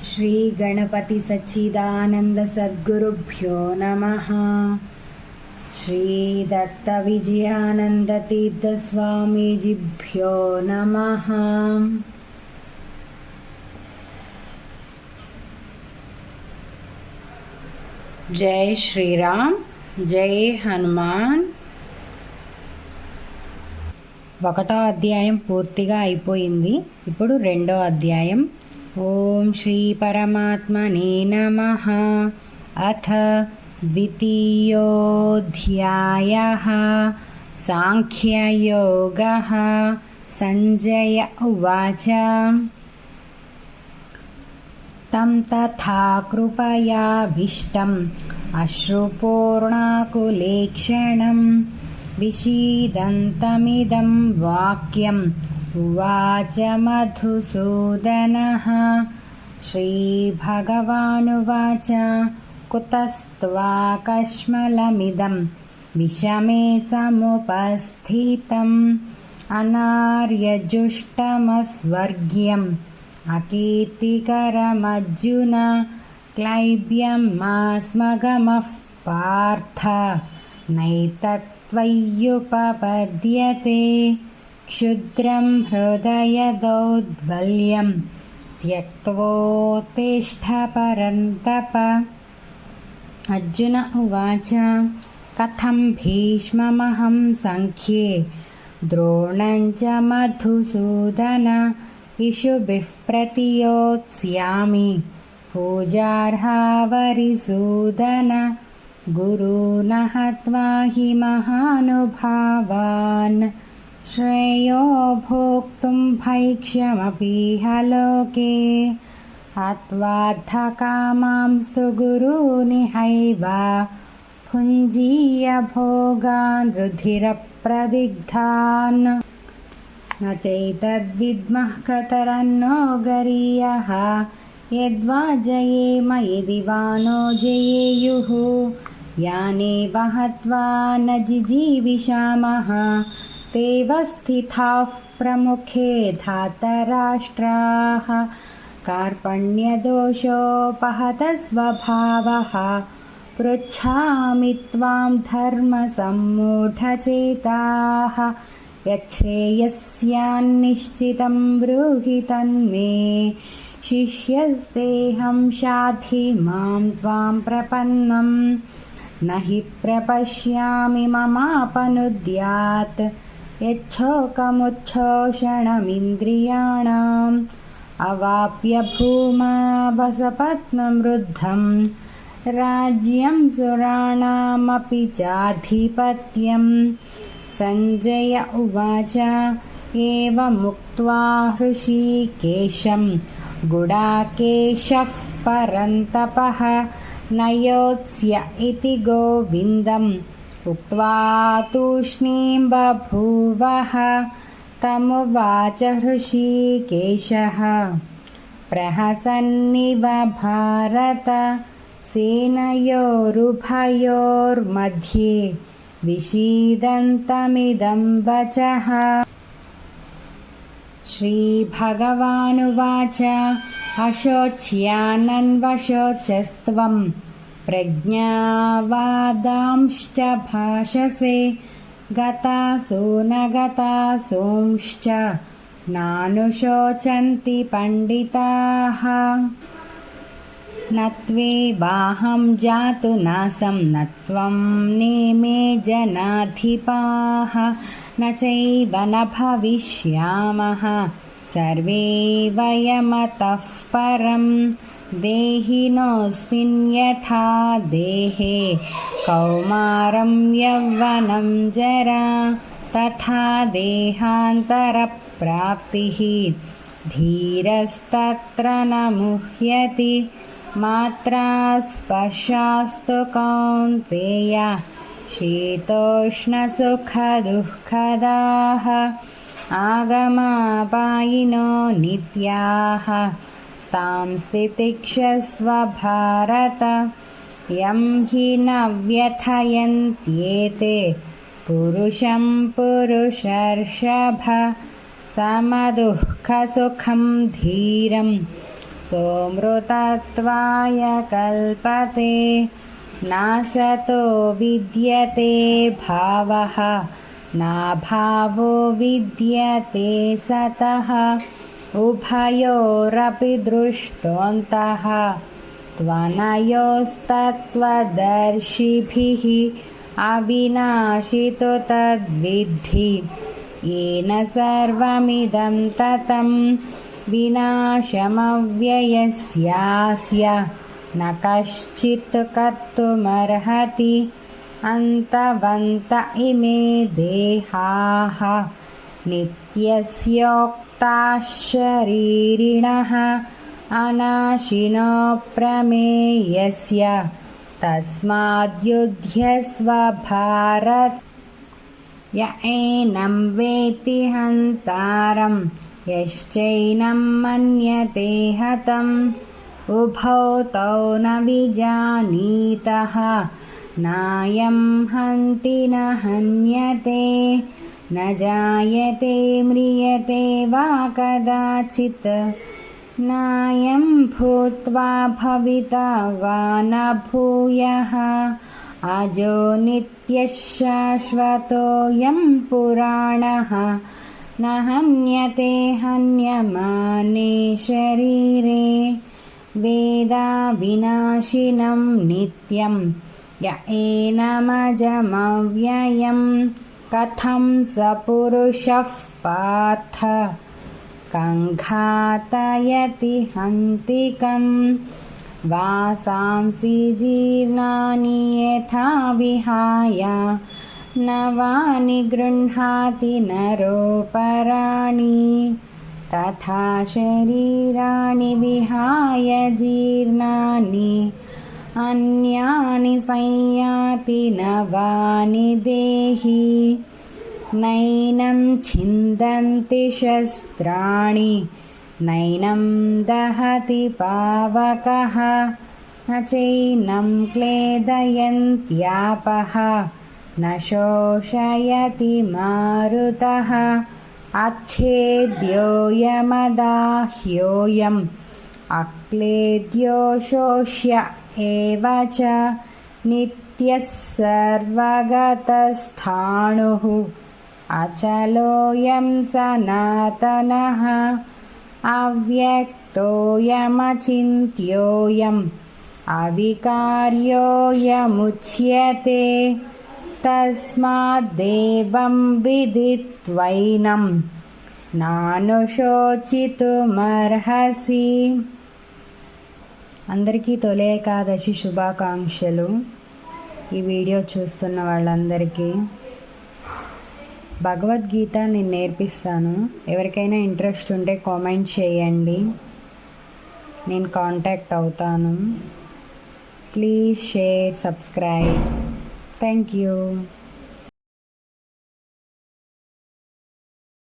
श्री गणपति सच्चिदानंद सद्गुरुभ्यो नमः। श्री दत्त विजयानंद तीर्थ स्वामीजिभ्यो नमः। जय श्री राम, जय हनुमान। ఒకటో అధ్యాయం పూర్తిగా అయిపోయింది. ఇప్పుడు రెండో అధ్యాయం. ఓం శ్రీ పరమాత్మనే నమః. అథ ద్వితీయోऽధ్యాయః. సాంఖ్యయోగః. సంజయ ఉవాచ. తం తథా కృపయాభీష్టం అశ్రుపూర్ణాకులేక్షణం విషీదంతమిదం వాక్యం ఉవాచ మధుసూదనః. శ్రీభగవానువాచ. కుతస్త్వాకష్మలమిదం విషమే సముపస్థితం అనార్యజుష్టమస్వర్గ్యం అకీర్తికరమర్జున క్లైబ్యం మాస్మగమః పార్థ నైతత్త్వయ్యుపపద్యతే క్షుద్రం హృదయ దౌర్బల్యం త్యక్త్వోత్తిష్ఠ పరంతప. అర్జున ఉవాచ. కథం భీష్మమహం సంఖ్యే ద్రోణం చ మధుసూదన ఇషుభిః ప్రతియోత్స్యామి పూజార్హా వరిసూదన గురూన్ హత్వా హి మహానుభావాన్ శ్రేయో భోక్తుం భైక్ష్యమపీహ లోకే హత్వార్థకామాంస్తు గురూనిహైవ భుञ्जीय భోగాన్ రుధిరప్రదిగ్ధాన్ న చైతద్విద్మః కతరన్నో గరీయః యద్వా జయేమ యది వా నో జయేయుః యానేవ హత్వా న జిజీవిషామః తేవ స్థితాః ప్రముఖే ధాతరాష్ట్రాः కార్పణ్యదోషోపహతస్వభావः పృచ్ఛామి త్వాం ధర్మసమ్మూఢచేతాः యచ్ఛ్రేయస్యాన్నిశ్చితం బ్రూహి తన్మే శిష్యస్తేహం శాధి మాం త్వాం ప్రపన్నం నహి ప్రపశ్యామి మమాపనుద్యాత్ యచ్ఛోకముచ్ఛోషణమింద్రియాణాం అవాప్య భూమా వసపత్నమృద్ధం రాజ్యం సురాణామపి చాధిపత్యం. సంజయ ఉవాచ. ఏవముక్త్వా హృషీకేశం గుడాకేశః పరంతపః నయోత్స్య ఇతి గోవిందం ఉక్త్వా తూష్ణీం బభూవః. తమువాచ హృషీకేశః. ప్రహసన్నివ భారత సేనయోరుభయోర్मध्ये విషీదంతమిదం వచః. శ్రీభగవానువాచ. అశోచ్యానన్వశోచస్త్వం ప్రజ్ఞావాదాంశ్చ భాషసే గతాసో న గతాసోంశ్చ నానుశోచంతి పండితాః. నత్వేవాహం జాతు నాసం నత్వం నేమే జనాధిపాః న చైవ న భవిష్యామః సర్వే వయమతః పరం. దేహినోऽస్మిన్ యథా దేహే కౌమారం యౌవనం జరా తథా దేహాంతరప్రాప్తిః ధీరస్తత్ర న ముహ్యతి. మాత్రా స్పర్శాస్తు కౌంతేయ శీతోష్ణసుఖదుఃఖదాః ఆగమాపాయినో నిత్యాః తాం స్థితిక్షస్వ భారత. యం హి న వ్యథయంత్యేతే పురుషం పురుషర్షభ సమదుఃఖసుఖం ధీరం सोऽमृतत्वाय कल्पते नासतो विद्यते भावः नाभावो विद्यते सतः उभयोरपि दृष्टोऽन्तः त्वनयोस्तत्त्वदर्शिभिः अविनाशितो तद्विद्धि येन सर्वमिदं ततं विनाशमव्ययस्यास्य न कश्चित् कर्तुमर्हति अन्तवन्त इमे देहाः नित्यस्योक्ताः शरीरिणः अनाशिनो प्रमेयस्य तस्माद्युध्यस्व भारत य एनं वेत्ति हन्तारं यश्चैनं मन्यते हतम् उभौ तौ न विजानीतः नायं हन्ति न हन्यते न जायते म्रियते वा कदाचित् नायं भूत्वा भविता वा न भूयः अजो नित्यः शाश्वतोऽयं पुराणः न हन्यते हन्यमाने शरीरे वेदाविनाशिनं नित्यं य एनमजमव्ययं कथं स पुरुषः पार्थ कङ्घातयति हन्तिकं वासांसि जीर्णानि यथा विहाय नवानि गृह्णाति नरोपराणि तथा शरीराणि विहाय जीर्णानि अन्यानि संयाति नवानि देहि नैनं छिन्दन्ति शस्त्राणि नैनं दहति पावकः न चैनं क्लेदयन्त्यापः न शोषयति मारुतः अच्छेद्योऽयमदाह्योऽयम् अक्लेद्यो शोष्य एव च नित्यः सर्वगतस्थाणुः अचलोऽयं सनातनः अव्यक्तोऽयमचिन्त्योऽयम् अविकार्योऽयमुच्यते तस्माद्देवं विदित्वैनं నానుశోచితుమర్హసి. అందరికీ తొలి ఏకాదశి శుభాకాంక్షలు. ఈ వీడియో చూస్తున్న వాళ్ళందరికీ భగవద్గీత నేను నేర్పిస్తాను. ఎవరికైనా ఇంట్రెస్ట్ ఉంటే కామెంట్ చేయండి, నేను కాంటాక్ట్ అవుతాను. Please share, subscribe. Thank you.